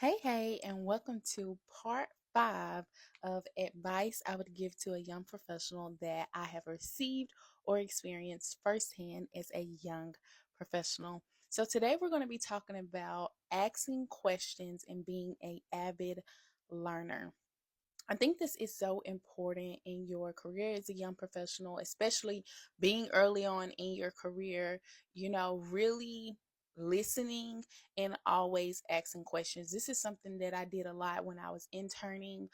Hey, and welcome to part 5 of advice I would give to a young professional that I have received or experienced firsthand as a young professional. So, today we're going to be talking about asking questions and being an avid learner. I think this is so important in your career as a young professional, especially being early on in your career, really listening and always asking questions. This is something that I did a lot when I was interning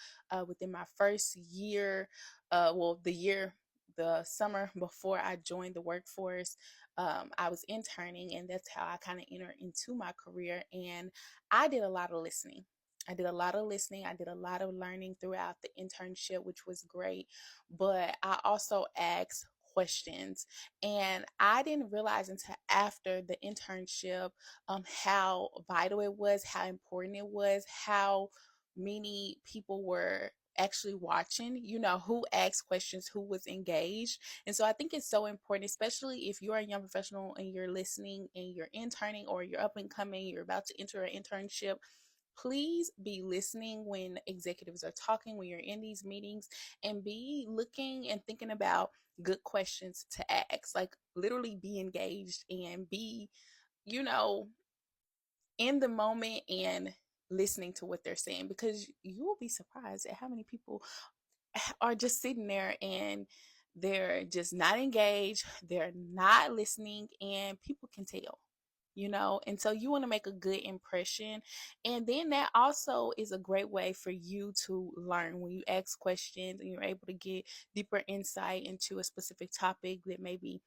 within my first year, the summer before I joined the workforce. I was interning, and that's how I kind of entered into my career. And I did a lot of listening. I did a lot of listening. I did a lot of learning throughout the internship, which was great. But I also asked questions. And I didn't realize until after the internship how vital it was, how important it was, how many people were actually watching, who asked questions, who was engaged. And so I think it's so important, especially if you're a young professional and you're listening and you're interning or you're up and coming, you're about to enter an internship. Please be listening when executives are talking, when you're in these meetings, and be looking and thinking about good questions to ask. Like, literally be engaged and be, you know, in the moment and listening to what they're saying, because you will be surprised at how many people are just sitting there and they're just not engaged, they're not listening, and people can tell. And so you want to make a good impression. And then that also is a great way for you to learn when you ask questions and you're able to get deeper insight into a specific topic that maybe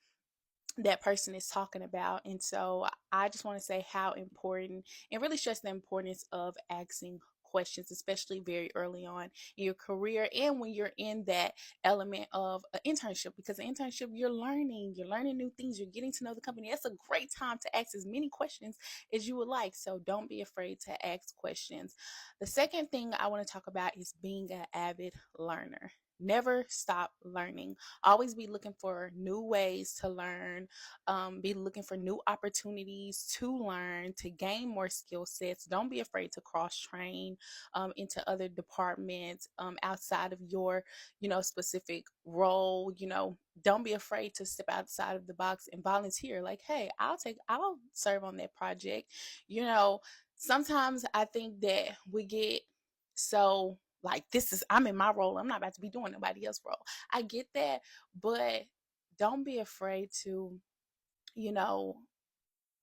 that person is talking about. And so I just want to say how important and really stress the importance of asking questions, especially very early on in your career and when you're in that element of an internship, because an internship, you're learning new things, you're getting to know the company. That's a great time to ask as many questions as you would like. So don't be afraid to ask questions. The second thing I want to talk about is being an avid learner. Never stop learning. Always be looking for new ways to learn, be looking for new opportunities to learn, to gain more skill sets. Don't be afraid to cross train into other departments outside of your, specific role. Don't be afraid to step outside of the box and volunteer. Like, hey, I'll serve on that project. You know, Sometimes I think that we get so like, I'm in my role, I'm not about to be doing nobody else's role. I get that, but don't be afraid to, you know,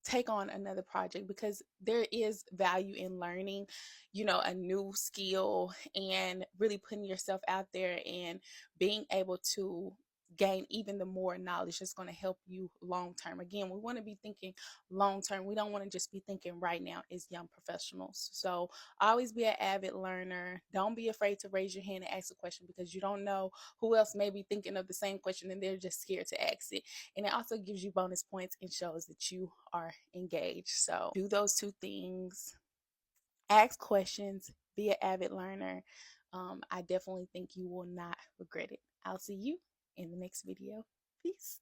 take on another project, because there is value in learning, a new skill, and really putting yourself out there and being able to gain even the more knowledge that's going to help you long term. Again, we want to be thinking long term. We don't want to just be thinking right now as young professionals. So always be an avid learner. Don't be afraid to raise your hand and ask a question, because you don't know who else may be thinking of the same question and they're just scared to ask it. And it also gives you bonus points and shows that you are engaged. So do those two things. Ask questions, be an avid learner. I definitely think you will not regret it. I'll see you in the next video. Peace.